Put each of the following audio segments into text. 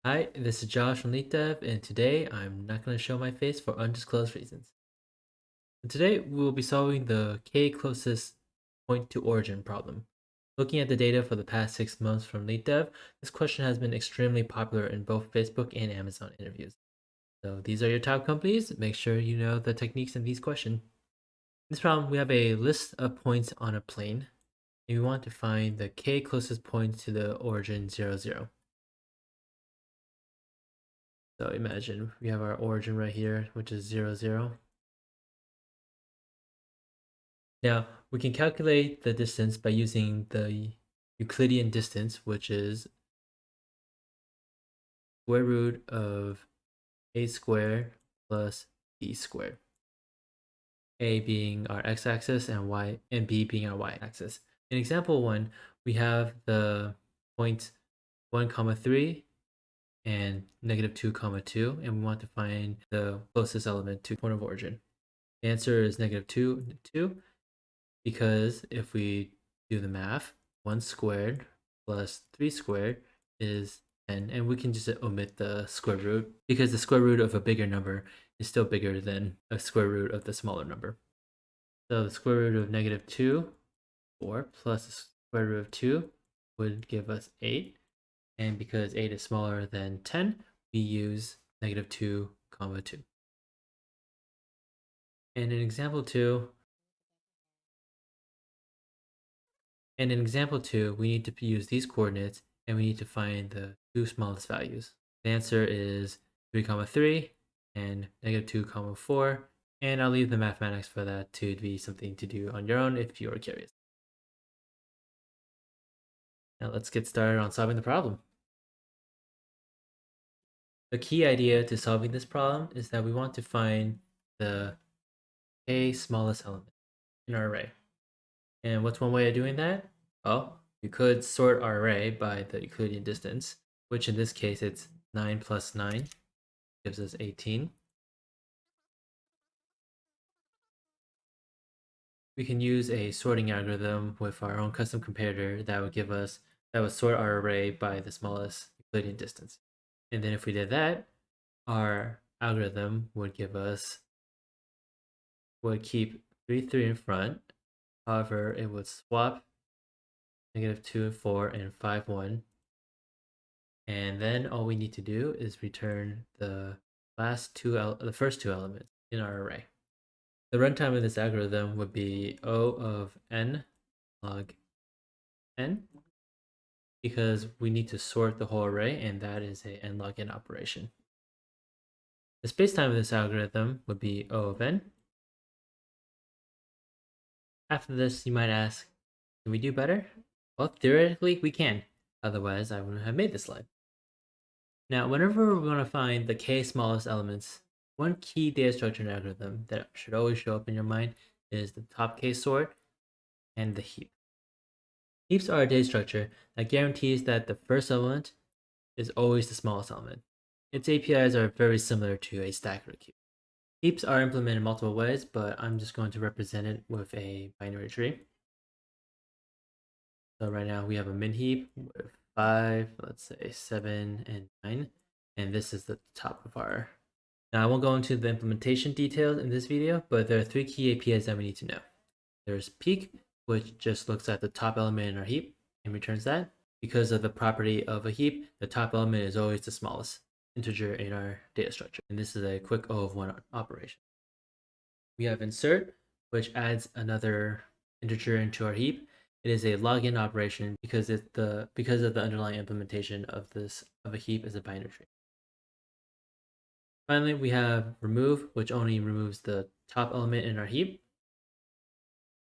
Hi, this is Josh from Leet Dev, and today I'm not going to show my face for undisclosed reasons. And today we will be solving the k closest point to origin problem. Looking at the data for the past 6 months from Leet Dev, this question has been extremely popular in both Facebook and Amazon interviews. So these are your top companies. Make sure you know the techniques in these questions. In this problem, we have a list of points on a plane, and we want to find the k closest points to the origin 0, 0. So imagine we have our origin right here, which is 0, 0. Now, we can calculate the distance by using the Euclidean distance, which is square root of a squared plus b squared. A being our x-axis and b being our y-axis. In example 1, we have the points 1, 3 and -2, 2, and we want to find the closest element to point of origin. The answer is -2, 2, because if we do the math, 1 squared plus 3 squared is 10, and we can just omit the square root because the square root of a bigger number is still bigger than a square root of the smaller number. So the square root of -2, 4, plus the square root of 2 would give us 8, and because 8 is smaller than 10, we use -2, 2. And in example 2, we need to use these coordinates, and we need to find the two smallest values. The answer is 3, 3 and -2, 4. And I'll leave the mathematics for that to be something to do on your own if you are curious. Now let's get started on solving the problem. The key idea to solving this problem is that we want to find the k smallest element in our array. And what's one way of doing that? Well, you could sort our array by the Euclidean distance, which in this case it's 9 plus 9 gives us 18. We can use a sorting algorithm with our own custom comparator that would sort our array by the smallest Euclidean distance. And then if we did that, our algorithm would keep 3, 3 in front. However, it would swap -2 and 4 and 5, 1. And then all we need to do is return the first two elements in our array. The runtime of this algorithm would be O of n log n, because we need to sort the whole array, and that is a n log n operation. The spacetime of this algorithm would be O of n. After this, you might ask, can we do better? Well, theoretically, we can. Otherwise, I wouldn't have made this slide. Now, whenever we're going to find the k smallest elements, one key data structure algorithm that should always show up in your mind is the top k sort and the heap. Heaps are a data structure that guarantees that the first element is always the smallest element. Its APIs are very similar to a stack or a queue. Heaps are implemented in multiple ways, but I'm just going to represent it with a binary tree. So right now we have a min heap with 5, let's say 7, and 9, and this is the top of our. Now I won't go into the implementation details in this video, but there are 3 key APIs that we need to know. There's peak, which just looks at the top element in our heap and returns that. Because of the property of a heap, the top element is always the smallest integer in our data structure. And this is a quick O of 1 operation. We have insert, which adds another integer into our heap. It is a login operation because of the underlying implementation of a heap as a binary tree. Finally, we have remove, which only removes the top element in our heap.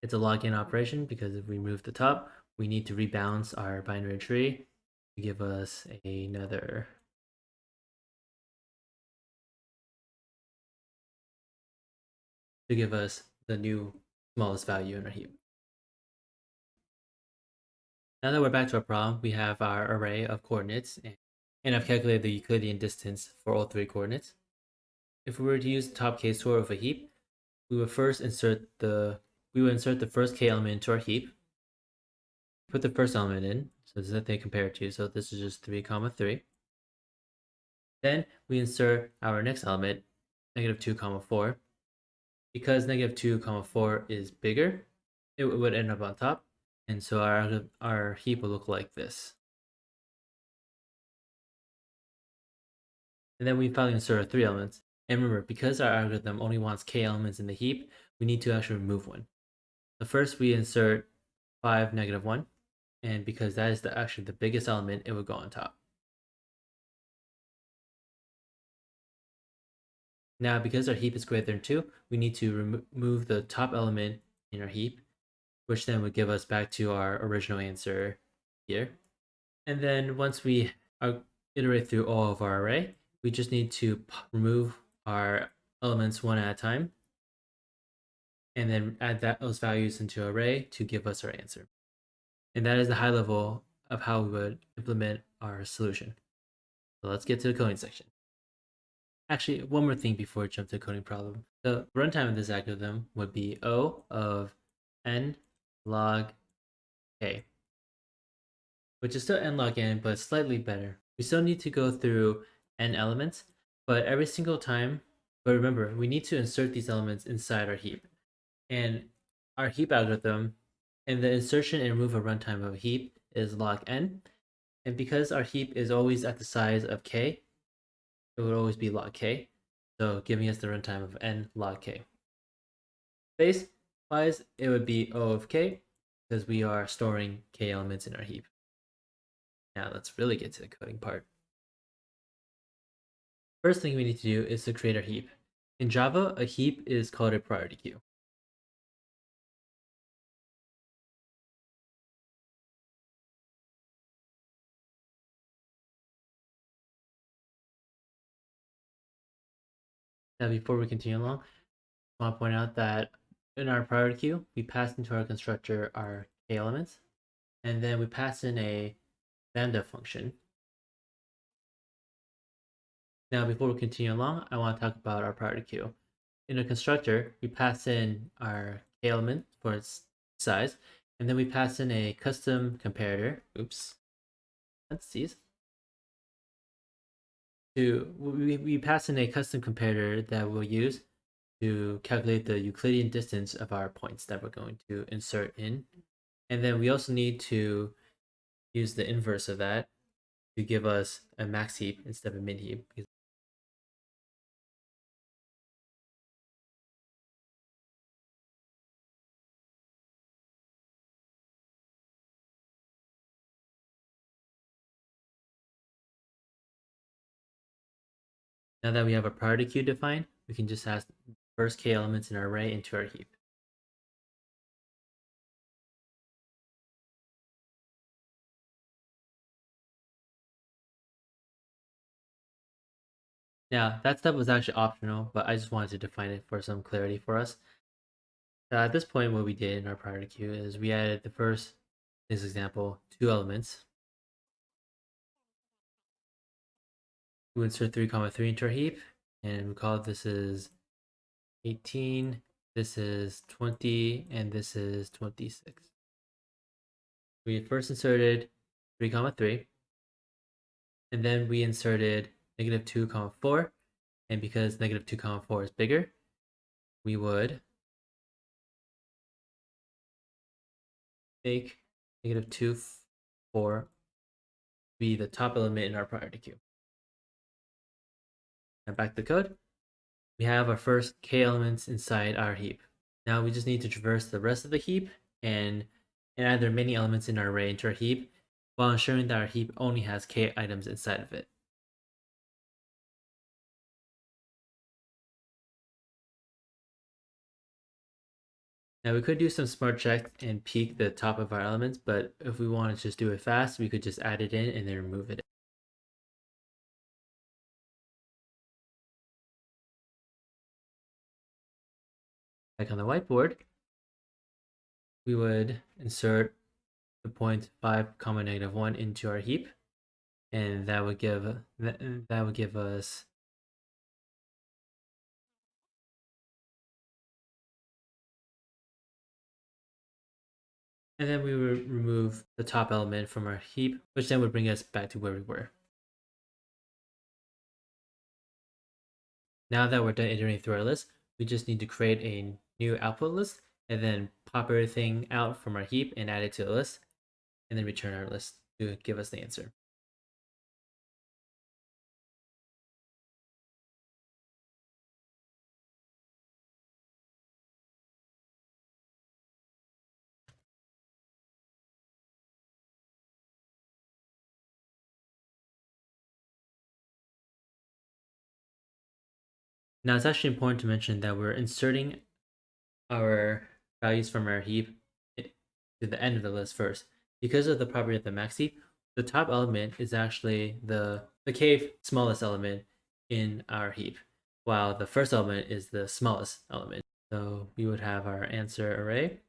It's a login operation because if we remove the top, we need to rebalance our binary tree to give us another the new smallest value in our heap. Now that we're back to our problem, we have our array of coordinates, and I've calculated the Euclidean distance for all 3 coordinates. If we were to use the top k sort of a heap, we would insert the first k element into our heap, put the first element in, so this is what they compare it to, so this is just 3, 3. Then we insert our next element, -2, 4. Because -2, 4 is bigger, it would end up on top. And so our heap will look like this. And then we finally insert our 3 elements. And remember, because our algorithm only wants k elements in the heap, we need to actually remove one. So first we insert 5, -1. And because that is actually the biggest element, it would go on top. Now, because our heap is greater than 2, we need to remove the top element in our heap, which then would give us back to our original answer here. And then once we iterate through all of our array, we just need to remove our elements one at a time, and then add those values into array to give us our answer. And that is the high level of how we would implement our solution. So let's get to the coding section. Actually, one more thing before we jump to the coding problem. The runtime of this algorithm would be O of n log k, which is still n log n, but slightly better. We still need to go through n elements, but every single time, but remember, we need to insert these elements inside our heap. And our heap algorithm, and the insertion and removal runtime of a heap is log n. And because our heap is always at the size of k, it would always be log k, so giving us the runtime of n log k. Space wise, it would be O of k, because we are storing k elements in our heap. Now let's really get to the coding part. First thing we need to do is to create our heap. In Java, a heap is called a priority queue. Now before we continue along, I want to point out that in our priority queue, we pass into our constructor our k elements, and then we pass in a lambda function. Now before we continue along, I want to talk about our priority queue. In a constructor, we pass in our k element for its size, and then we pass in a custom comparator. Oops. Let's see. We pass in a custom comparator that we'll use to calculate the Euclidean distance of our points that we're going to insert in. And then we also need to use the inverse of that to give us a max heap instead of a min heap. Now that we have a priority queue defined, we can just add first k elements in our array into our heap. Now, that step was actually optional, but I just wanted to define it for some clarity for us. At this point, what we did in our priority queue is we added the first, this example, 2 elements. We insert 3, 3 into our heap, and we call it this is 18, this is 20, and this is 26. We first inserted 3, 3, and then we inserted -2, 4, and because -2, 4 is bigger, we would make -2, 4 be the top element in our priority queue. Now back to the code. We have our first k elements inside our heap. Now we just need to traverse the rest of the heap and add the remaining elements in our array into our heap while ensuring that our heap only has k items inside of it. Now we could do some smart check and peek the top of our elements, but if we want to just do it fast, we could just add it in and then remove it. Like on the whiteboard, we would insert the point 5, -1 into our heap, and that would give us and then we would remove the top element from our heap, which then would bring us back to where we were. Now that we're done iterating through our list, we just need to create a new output list and then pop everything out from our heap and add it to the list, and then return our list to give us the answer. Now it's actually important to mention that we're inserting our values from our heap to the end of the list first. Because of the property of the max heap, the top element is actually the k smallest element in our heap, while the first element is the smallest element. So we would have our answer array.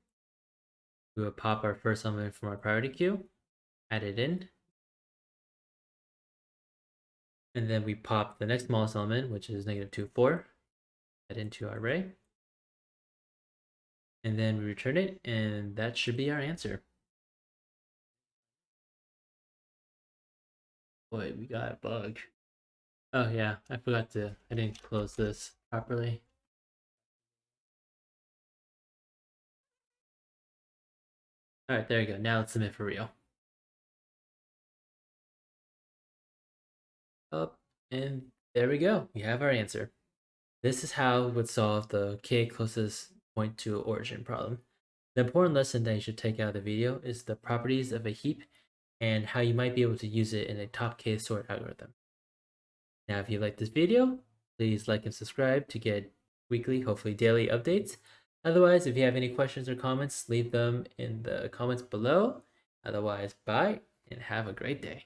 We would pop our first element from our priority queue, add it in, and then we pop the next smallest element, which is -2, 4, add into our array, and then we return it, and that should be our answer. Boy, we got a bug. Oh yeah, I didn't close this properly. All right, there you go. Now let's submit for real. Up, and there we go. We have our answer. This is how we would solve the k closest point to origin problem. The important lesson that you should take out of the video is the properties of a heap and how you might be able to use it in a top k sort algorithm. Now, if you like this video, please like and subscribe to get weekly, hopefully daily updates. Otherwise, if you have any questions or comments, leave them in the comments below. Otherwise, bye and have a great day.